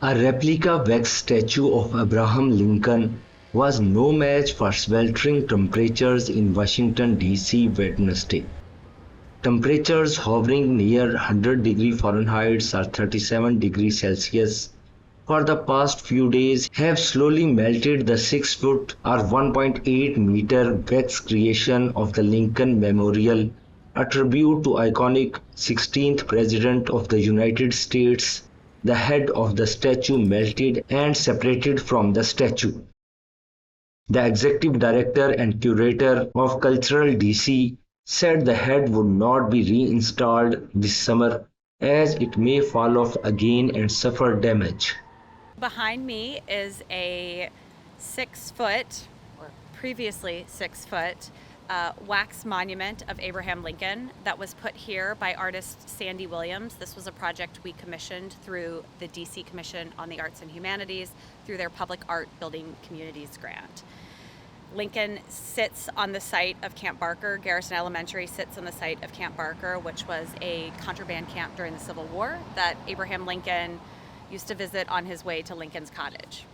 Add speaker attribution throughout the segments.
Speaker 1: A replica wax statue of Abraham Lincoln was no match for sweltering temperatures in Washington, D.C. Wednesday. Temperatures hovering near 100°F or 37°C for the past few days have slowly melted the 6-foot or 1.8-meter wax creation of the Lincoln Memorial, a tribute to iconic 16th President of the United States. The head of the statue melted and separated from the statue. The executive director and curator of Cultural DC said the head would not be reinstalled this summer as it may fall off again and suffer damage.
Speaker 2: Behind me is a 6-foot, or previously 6-foot, wax monument of Abraham Lincoln that was put here by artist Sandy Williams. This was a project we commissioned through the DC Commission on the Arts and Humanities through their Public Art Building Communities grant. Lincoln sits on the site of Camp Barker. Garrison Elementary sits on the site of Camp Barker, which was a contraband camp during the Civil War that Abraham Lincoln used to visit on his way to Lincoln's Cottage.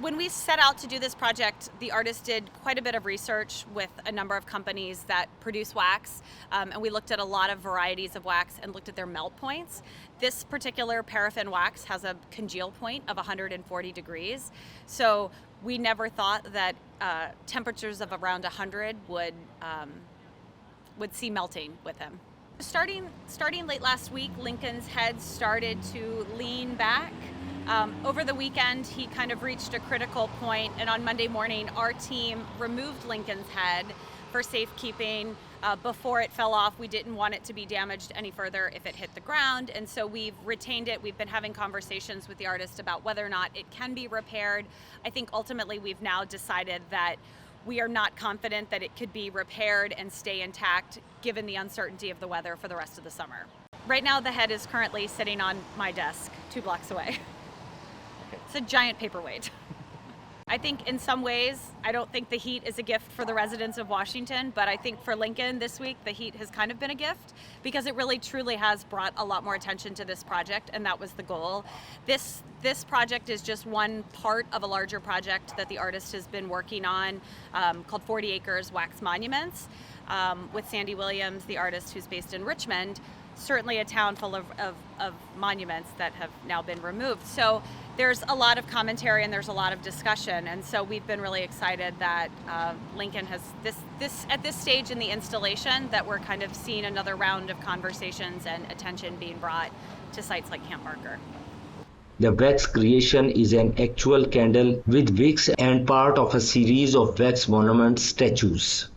Speaker 2: When we set out to do this project, the artist did quite a bit of research with a number of companies that produce wax, and we looked at a lot of varieties of wax and looked at their melt points. This particular paraffin wax has a congeal point of 140 degrees, so we never thought that temperatures of around 100 would see melting with him. Starting late last week, Lincoln's head started to lean back. Over the weekend, he kind of reached a critical point, and on Monday morning, our team removed Lincoln's head for safekeeping. Before it fell off, we didn't want it to be damaged any further if it hit the ground, and so we've retained it. We've been having conversations with the artist about whether or not it can be repaired. I think ultimately we've now decided that we are not confident that it could be repaired and stay intact given the uncertainty of the weather for the rest of the summer. Right now, the head is currently sitting on my desk 2 blocks away. It's a giant paperweight. I think in some ways, I don't think the heat is a gift for the residents of Washington, but I think for Lincoln this week, the heat has kind of been a gift because it really truly has brought a lot more attention to this project, and that was the goal. This project is just one part of a larger project that the artist has been working on called 40 Acres Wax Monuments with Sandy Williams, the artist who's based in Richmond, certainly a town full of monuments that have now been removed. So there's a lot of commentary and there's a lot of discussion, and so we've been really excited that Lincoln has at this stage in the installation that we're kind of seeing another round of conversations and attention being brought to sites like Camp Barker.
Speaker 1: The wax creation is an actual candle with wicks and part of a series of wax monument statues.